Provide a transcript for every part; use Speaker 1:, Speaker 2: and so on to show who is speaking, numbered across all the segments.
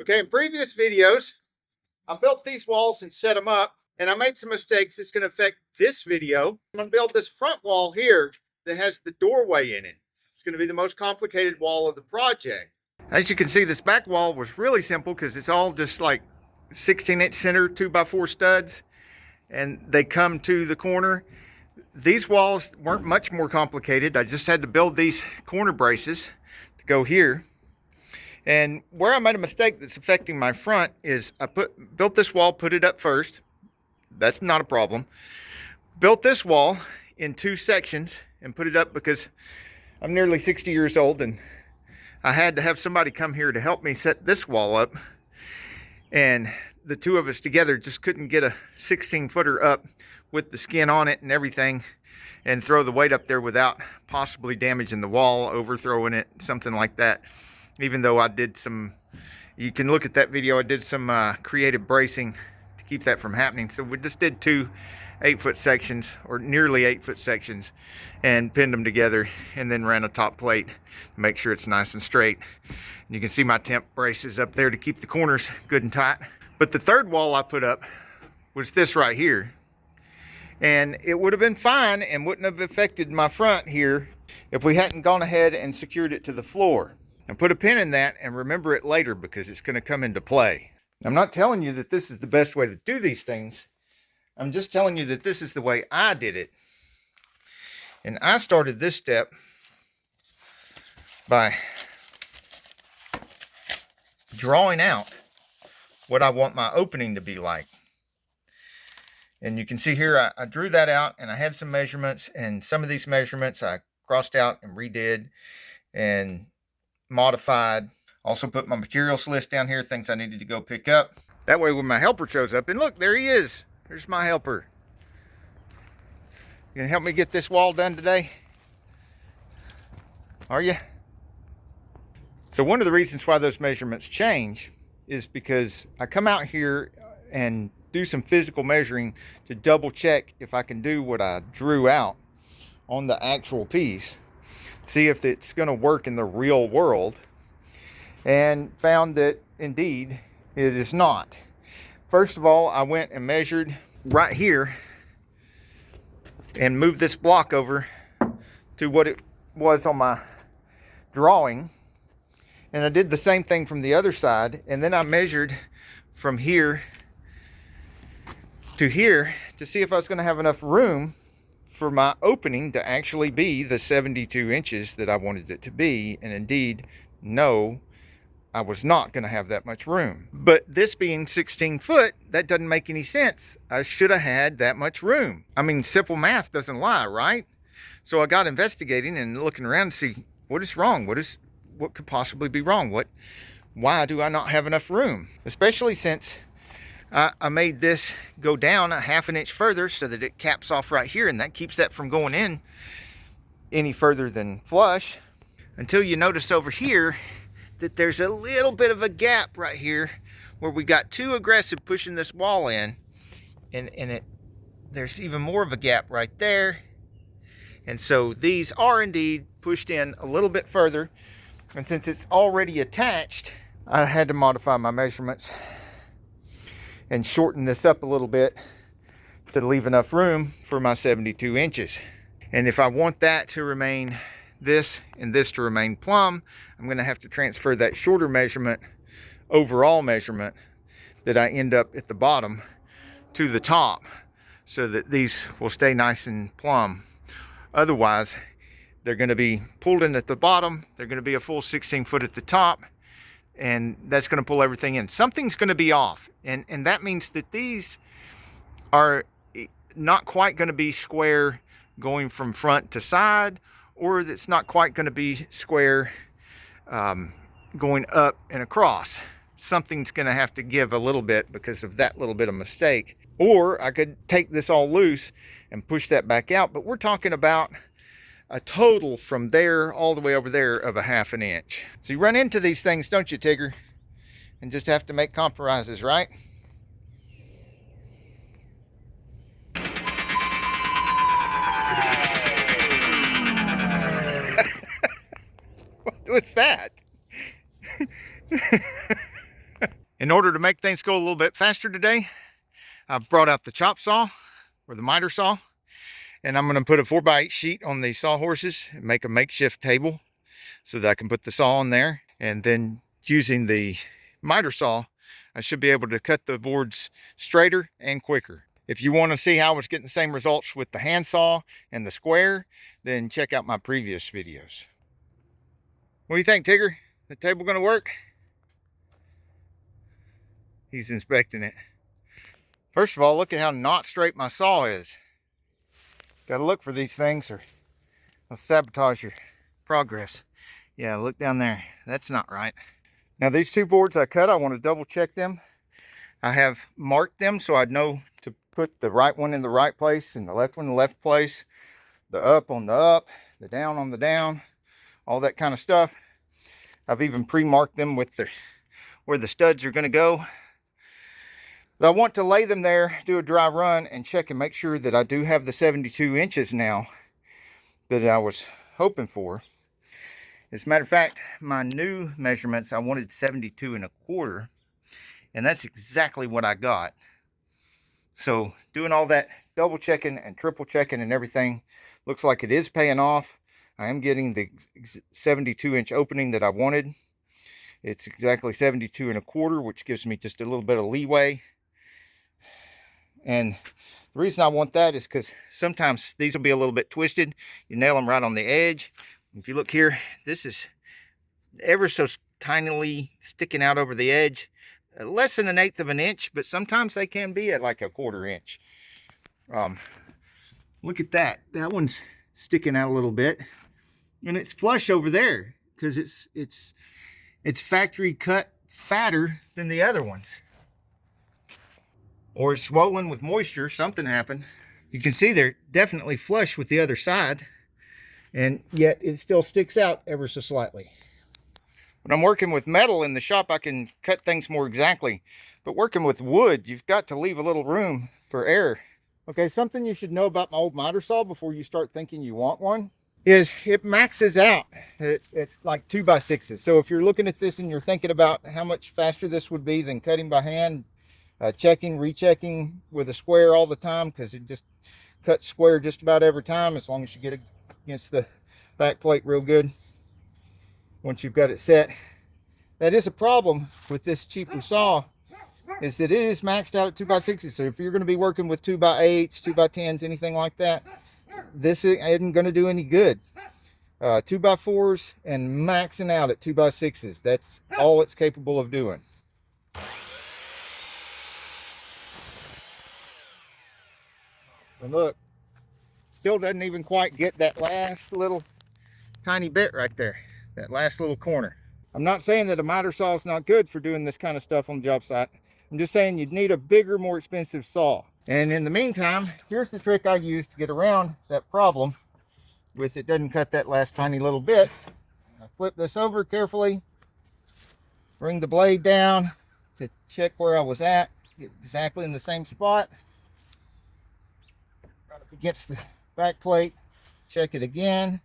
Speaker 1: Okay, in previous videos, I built these walls and set them up, and I made some mistakes that's going to affect this video. I'm going to build this front wall here that has the doorway in it. It's going to be the most complicated wall of the project. As you can see, this back wall was really simple because it's all just like 16-inch center 2x4 studs, and they come to the corner. These walls weren't much more complicated. I just had to build these corner braces to go here. And where I made a mistake that's affecting my front is I built this wall, put it up first. That's not a problem. Built this wall in 2 sections and put it up because I'm nearly 60 years old and I had to have somebody come here to help me set this wall up. And the two of us together just couldn't get a 16-footer up with the skin on it and everything and throw the weight up there without possibly damaging the wall, overthrowing it, something like that. Even though I did some, you can look at that video, I did some creative bracing to keep that from happening. So we just did 2 8-foot sections, or nearly 8-foot sections, and pinned them together, and then ran a top plate to make sure it's nice and straight. And you can see my temp braces up there to keep the corners good and tight. But the third wall I put up was this right here. And it would have been fine and wouldn't have affected my front here if we hadn't gone ahead and secured it to the floor. And put a pin in that and remember it later because it's going to come into play. I'm not telling you that this is the best way to do these things. I'm just telling you that this is the way I did it. And I started this step by drawing out what I want my opening to be like. And you can see here I drew that out and I had some measurements, and some of these measurements I crossed out and redid and modified. Also put my materials list down here, things I needed to go pick up. That way when my helper shows up, and look, there he is. There's my helper. You gonna help me get this wall done today? Are you? So one of the reasons why those measurements change is because I come out here and do some physical measuring to double check if I can do what I drew out on the actual piece. See if it's going to work in the real world, and found that indeed it is not. First of all, I went and measured right here and moved this block over to what it was on my drawing, and I did the same thing from the other side, and then I measured from here to here to see if I was going to have enough room for my opening to actually be the 72 inches that I wanted it to be. And indeed, no, I was not going to have that much room. But this being 16 foot, that doesn't make any sense. I should have had that much room. I mean, simple math doesn't lie, right? So I got investigating and looking around to see what is wrong. What could possibly be wrong? Why do I not have enough room? Especially since I made this go down a 1/2 inch further so that it caps off right here, and that keeps that from going in any further than flush, until you notice over here that there's a little bit of a gap right here where we got too aggressive pushing this wall in, and there's even more of a gap right there. And so these are indeed pushed in a little bit further, and since it's already attached, I had to modify my measurements and shorten this up a little bit to leave enough room for my 72 inches. And if I want that to remain this and this to remain plumb, I'm going to have to transfer that shorter measurement, overall measurement, that I end up at the bottom to the top so that these will stay nice and plumb. Otherwise, they're going to be pulled in at the bottom, they're going to be a full 16 foot at the top, and that's going to pull everything in. Something's going to be off, and that means that these are not quite going to be square going from front to side, or it's not quite going to be square going up and across. Something's going to have to give a little bit because of that little bit of mistake. Or I could take this all loose and push that back out, but we're talking about a total from there all the way over there of a 1/2 inch. So you run into these things, don't you, Tigger? And just have to make compromises, right? What's that? In order to make things go a little bit faster today, I've brought out the chop saw or the miter saw, and I'm going to put a 4x8 sheet on the sawhorses and make a makeshift table so that I can put the saw on there. And then using the miter saw, I should be able to cut the boards straighter and quicker. If you want to see how I was getting the same results with the handsaw and the square, then check out my previous videos. What do you think, Tigger? The table going to work? He's inspecting it. First of all, look at how not straight my saw is. Got to look for these things or they'll sabotage your progress. Yeah, look down there. That's not right. Now these two boards I cut, I want to double check them. I have marked them so I'd know to put the right one in the right place and the left one in the left place, the up on the up, the down on the down, all that kind of stuff. I've even pre-marked them with where the studs are going to go. But I want to lay them there, do a dry run, and check and make sure that I do have the 72 inches now that I was hoping for. As a matter of fact, my new measurements, I wanted 72 1/4, and that's exactly what I got. So doing all that double checking and triple checking and everything looks like it is paying off. I am getting the 72 inch opening that I wanted. It's exactly 72 1/4, which gives me just a little bit of leeway. And the reason I want that is because sometimes these will be a little bit twisted. You nail them right on the edge. If you look here, this is ever so tinily sticking out over the edge. Less than 1/8 of an inch, but sometimes they can be at like a 1/4 inch. Look at that. That one's sticking out a little bit. And it's flush over there because it's factory cut fatter than the other ones. Or it's swollen with moisture. Something happened. You can see they're definitely flush with the other side, and yet it still sticks out ever so slightly. When I'm working with metal in the shop, I can cut things more exactly, but working with wood, you've got to leave a little room for error. Okay, something you should know about my old miter saw before you start thinking you want one is it maxes out. It's like 2x6s. So if you're looking at this and you're thinking about how much faster this would be than cutting by hand, checking, rechecking with a square all the time, because it just cuts square just about every time, as long as you get it against the back plate real good once you've got it set. That is a problem with this cheaper saw, is that it is maxed out at 2x6s. So if you're going to be working with 2x8s, 2x10s, anything like that, this isn't going to do any good. 2x4s and maxing out at 2x6s, that's all it's capable of doing. And look, still doesn't even quite get that last little tiny bit right there, that last little corner. I'm not saying that a miter saw is not good for doing this kind of stuff on the job site. I'm just saying you'd need a bigger, more expensive saw. And in the meantime, here's the trick I use to get around that problem with it doesn't cut that last tiny little bit. I flip this over carefully, bring the blade down to check where I was at, get exactly in the same spot. Against the back plate, check it again.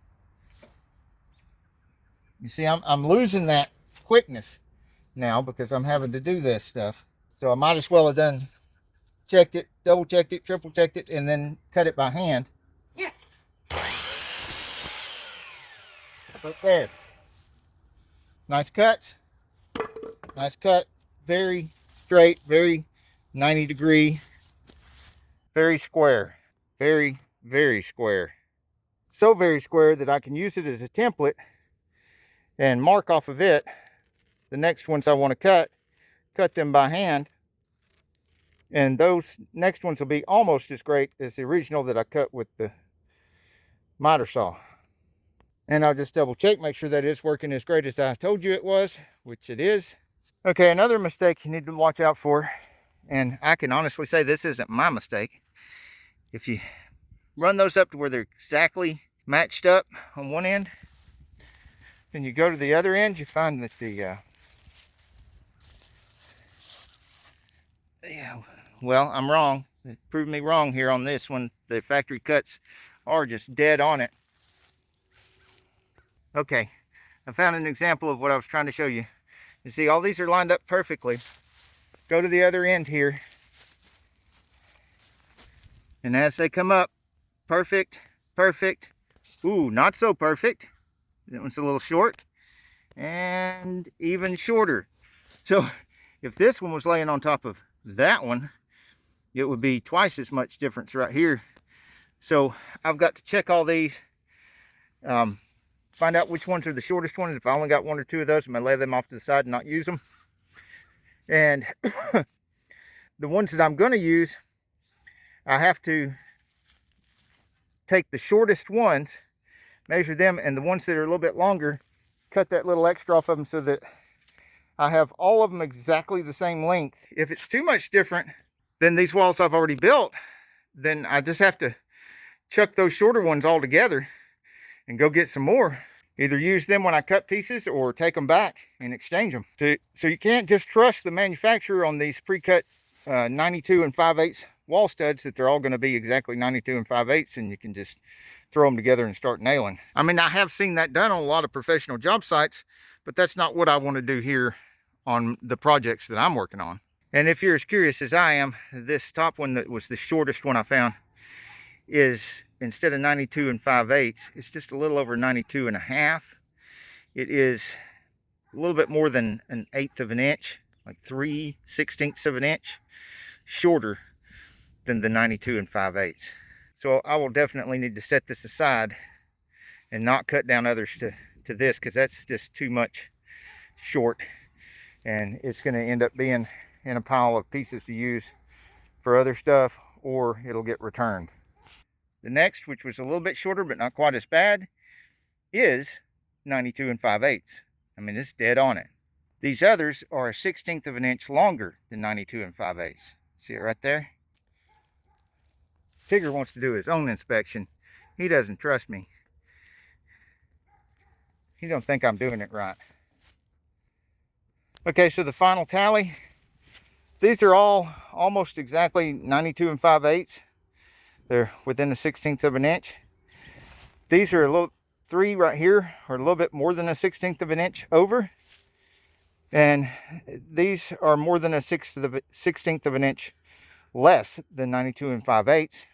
Speaker 1: You see, I'm losing that quickness now because I'm having to do this stuff. So I might as well have done checked it, double checked it, triple checked it, and then cut it by hand. Yeah. Right there. Nice cuts. Nice cut. Very straight, very 90-degree, very square. Very, very square. So very square that I can use it as a template and mark off of it the next ones I want to cut them by hand. And those next ones will be almost as great as the original that I cut with the miter saw. And I'll just double check, make sure that it's working as great as I told you it was, which it is. Okay, another mistake you need to watch out for, and I can honestly say this isn't my mistake. If you run those up to where they're exactly matched up on one end, then you go to the other end, you find that well, I'm wrong. It proved me wrong here on this one. The factory cuts are just dead on it. Okay, I found an example of what I was trying to show you. You see, all these are lined up perfectly, go to the other end here. And as they come up, perfect, perfect. Ooh, not so perfect. That one's a little short. And even shorter. So if this one was laying on top of that one, it would be twice as much difference right here. So I've got to check all these, find out which ones are the shortest ones. If I only got one or two of those, I'm gonna lay them off to the side and not use them. And the ones that I'm gonna use, I have to take the shortest ones, measure them, and the ones that are a little bit longer, cut that little extra off of them so that I have all of them exactly the same length. If it's too much different than these walls I've already built, then I just have to chuck those shorter ones all together and go get some more. Either use them when I cut pieces or take them back and exchange them. So you can't just trust the manufacturer on these pre-cut 92 and 5/8 wall studs that they're all going to be exactly 92 and 5/8 and you can just throw them together and start nailing. I mean, I have seen that done on a lot of professional job sites, but that's not what I want to do here on the projects that I'm working on. And if you're as curious as I am, this top one that was the shortest one I found is, instead of 92 and 5/8, it's just a little over 92 and a half. It is a little bit more than 1/8 of an inch, like 3/16 of an inch shorter than the 92 and 5/8. So I will definitely need to set this aside and not cut down others to this, because that's just too much short, and it's going to end up being in a pile of pieces to use for other stuff, or it'll get returned. The next, which was a little bit shorter but not quite as bad, is 92 and 5/8. I mean, it's dead on it. These others are 1/16 of an inch longer than 92 and 5/8. See it right there? Tigger wants to do his own inspection. He doesn't trust me. He don't think I'm doing it right. Okay, so the final tally. These are all almost exactly 92 and 5/8. They're within 1/16 of an inch. These are a little, 3 right here are a little bit more than 1/16 of an inch over. And these are more than 1/16 of an inch less than 92 and 5/8.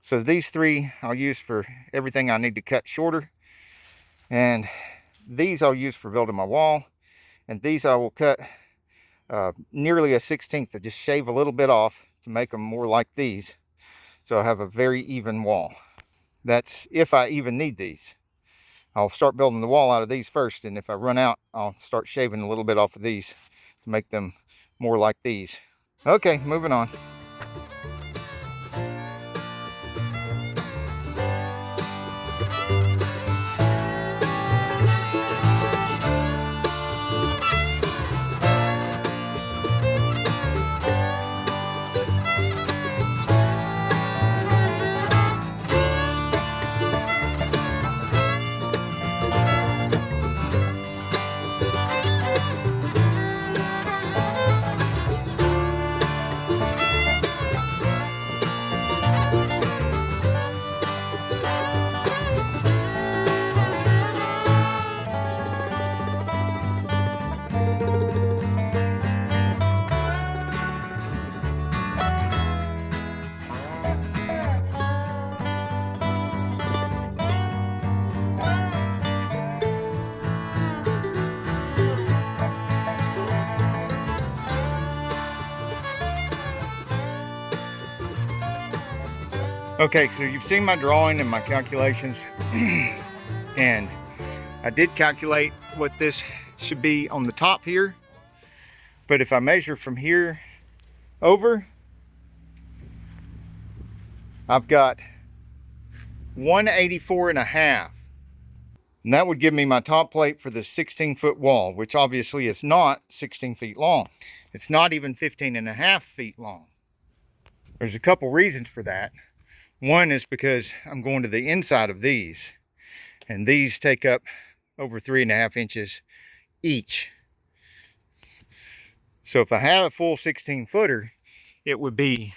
Speaker 1: So these 3 I'll use for everything I need to cut shorter. And these I'll use for building my wall. And these I will cut nearly 1/16, to just shave a little bit off to make them more like these. So I have a very even wall. That's if I even need these. I'll start building the wall out of these first, and if I run out, I'll start shaving a little bit off of these to make them more like these. Okay, moving on. Okay, so you've seen my drawing and my calculations, and I did calculate what this should be on the top here, but if I measure from here over, I've got 184 and a half, and that would give me my top plate for the 16-foot wall, which obviously is not 16 feet long. It's not even 15 and a half feet long. There's a couple reasons for that. One is because I'm going to the inside of these, and these take up over 3.5 inches each. So if I had a full 16-footer, it would be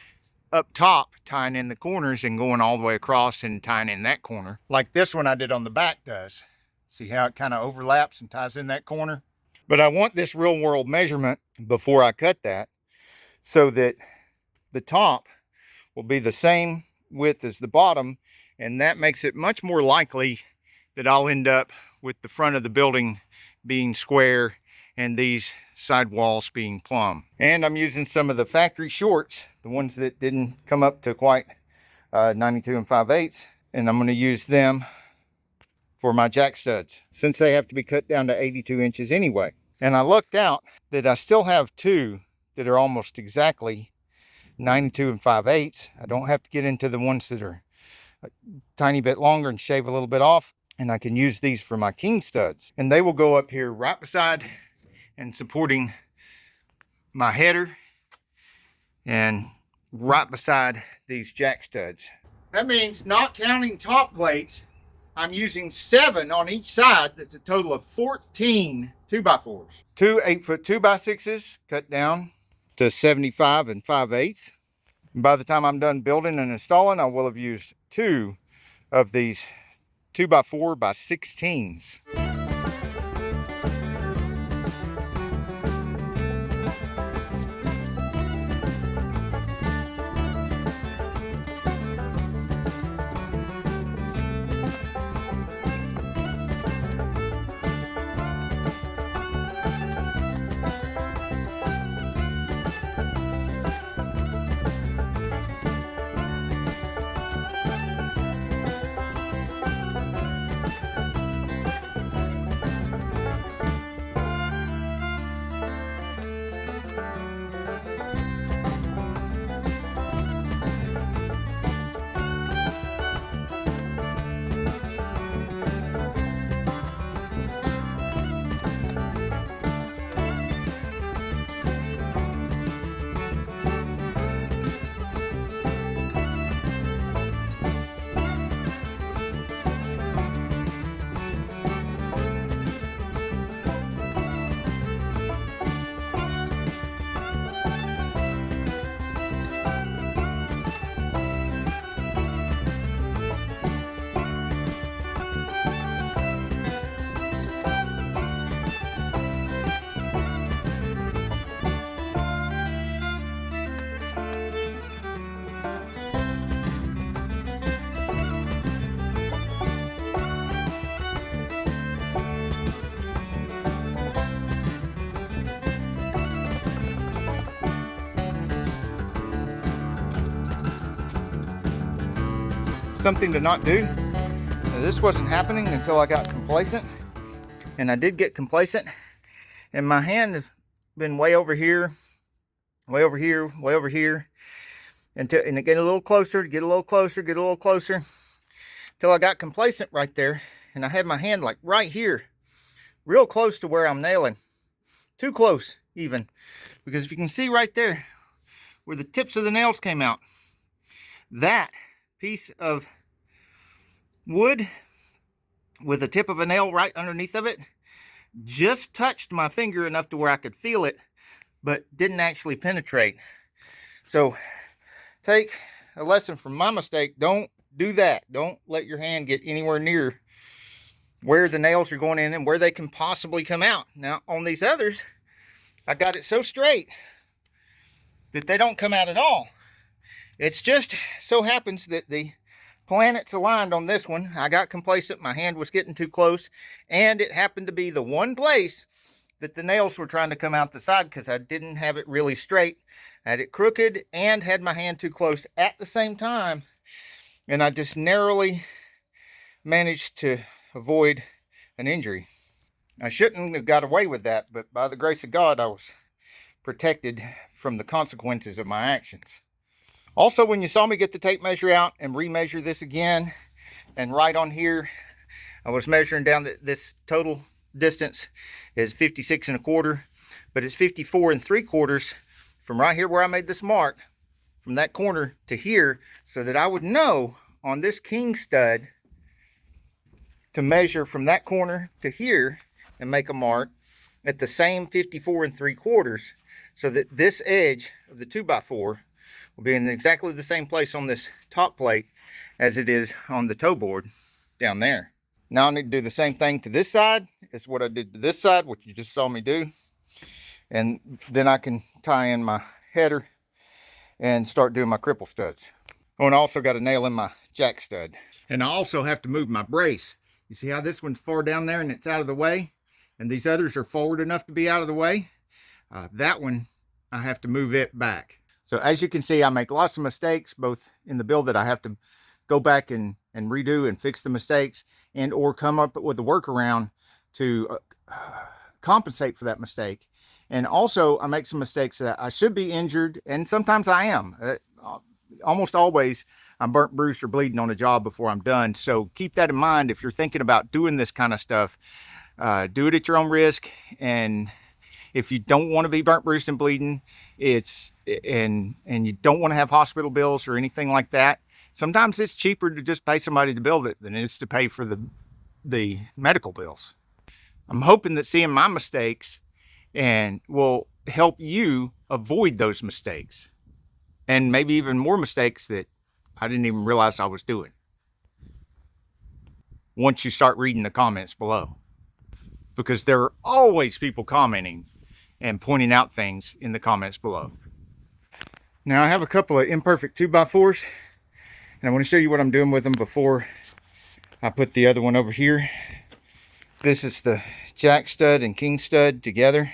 Speaker 1: up top tying in the corners and going all the way across and tying in that corner, like this one I did on the back does. See how it kind of overlaps and ties in that corner? But I want this real world measurement before I cut that, so that the top will be the same width as the bottom, and that makes it much more likely that I'll end up with the front of the building being square and these side walls being plumb. And I'm using some of the factory shorts, the ones that didn't come up to quite 92 5/8, and I'm going to use them for my jack studs, since they have to be cut down to 82 inches anyway. And I looked out that I still have two that are almost exactly 92 5/8. I don't have to get into the ones that are a tiny bit longer and shave a little bit off. And I can use these for my king studs. And they will go up here right beside and supporting my header and right beside these jack studs. That means, not counting top plates, I'm using 7 on each side. That's a total of 14 2x4s. Two 8-foot 2x6s cut down to 75 5/8. And by the time I'm done building and installing, I will have used 2 of these 2x4x16s. Something to not do. Now, this wasn't happening until I got complacent, and I did get complacent, and my hand has been way over here, way over here, way over here, and it get a little closer, get a little closer, get a little closer, till I got complacent right there, and I had my hand like right here, real close to where I'm nailing, too close even, because if you can see right there where the tips of the nails came out, that piece of wood with the tip of a nail right underneath of it just touched my finger enough to where I could feel it, but didn't actually penetrate. So take a lesson from my mistake. Don't do that. Don't let your hand get anywhere near where the nails are going in and where they can possibly come out. Now on these others, I got it so straight that they don't come out at all. It's just so happens that the planets aligned on this one. I got complacent, my hand was getting too close, and it happened to be the one place that the nails were trying to come out the side because I didn't have it really straight. I had it crooked and had my hand too close at the same time, and I just narrowly managed to avoid an injury. I shouldn't have got away with that, but by the grace of God, I was protected from the consequences of my actions. Also, when you saw me get the tape measure out and remeasure this again, and right on here, I was measuring down this total distance is 56 1/4, but it's 54 3/4 from right here where I made this mark, from that corner to here, so that I would know on this king stud to measure from that corner to here and make a mark at the same 54 3/4, so that this edge of the 2x4 will be in exactly the same place on this top plate as it is on the toe board down there. Now I need to do the same thing to this side as what I did to this side, what you just saw me do. And then I can tie in my header and start doing my cripple studs. Oh, and I also got a nail in my jack stud. And I also have to move my brace. You see how this one's far down there and it's out of the way? And these others are forward enough to be out of the way? That one, I have to move it back. So as you can see, I make lots of mistakes, both in the build that I have to go back and redo and fix the mistakes, and or come up with a workaround to compensate for that mistake. And also I make some mistakes that I should be injured, and sometimes I am. Almost always I'm burnt, bruised, or bleeding on a job before I'm done. So keep that in mind if you're thinking about doing this kind of stuff. Do it at your own risk, and if you don't want to be burnt, bruised, and bleeding, and you don't want to have hospital bills or anything like that, sometimes it's cheaper to just pay somebody to build it than it is to pay for the medical bills. I'm hoping that seeing my mistakes and will help you avoid those mistakes, and maybe even more mistakes that I didn't even realize I was doing, once you start reading the comments below. Because there are always people commenting and pointing out things in the comments below. Now I have a couple of imperfect 2x4s, and I want to show you what I'm doing with them before I put the other one over here. This is the jack stud and king stud together.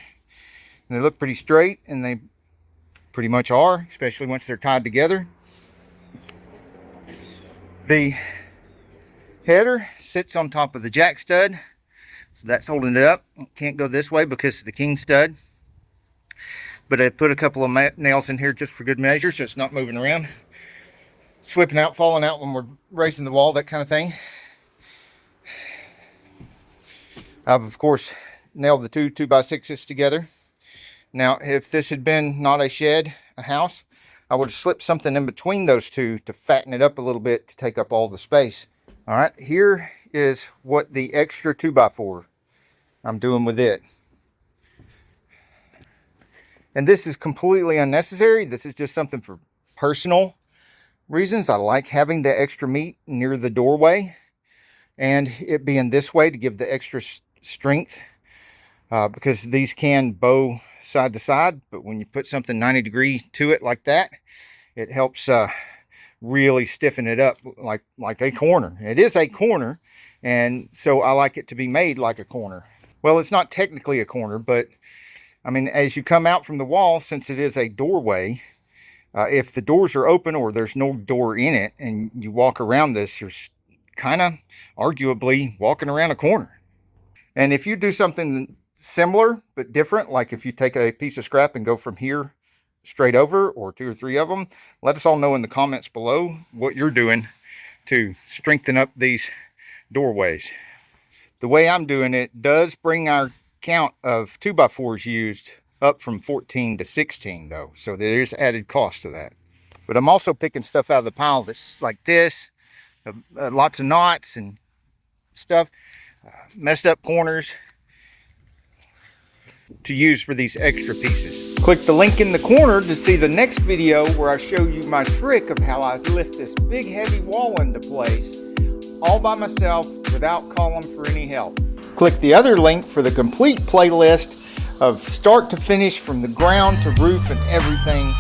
Speaker 1: And they look pretty straight, and they pretty much are, especially once they're tied together. The header sits on top of the jack stud, so that's holding it up. It can't go this way because of the king stud. But I put a couple of nails in here just for good measure, so it's not moving around, slipping out, falling out when we're raising the wall, that kind of thing. I've, of course, nailed the two 2x6s together. Now, if this had been not a shed, a house, I would have slipped something in between those two to fatten it up a little bit to take up all the space. All right, here is what the extra 2x4 I'm doing with it. And this is completely unnecessary. This is just something for personal reasons. I like having the extra meat near the doorway, and it being this way to give the extra strength, because these can bow side to side, but when you put something 90 degree to it like that, it helps really stiffen it up like a corner. It is a corner, and so I like it to be made like a corner. Well, it's not technically a corner, but I mean, as you come out from the wall, since it is a doorway, if the doors are open or there's no door in it and you walk around this, you're kind of arguably walking around a corner. And if you do something similar but different, like if you take a piece of scrap and go from here straight over, or 2 or 3 of them, let us all know in the comments below what you're doing to strengthen up these doorways. The way I'm doing it does bring our count of 2x4s used up from 14 to 16 though, so there is added cost to that. But I'm also picking stuff out of the pile that's like this, lots of knots and stuff, messed up corners, to use for these extra pieces. Click the link in the corner to see the next video where I show you my trick of how I lift this big heavy wall into place all by myself without calling for any help. Click the other link for the complete playlist of start to finish, from the ground to roof and everything,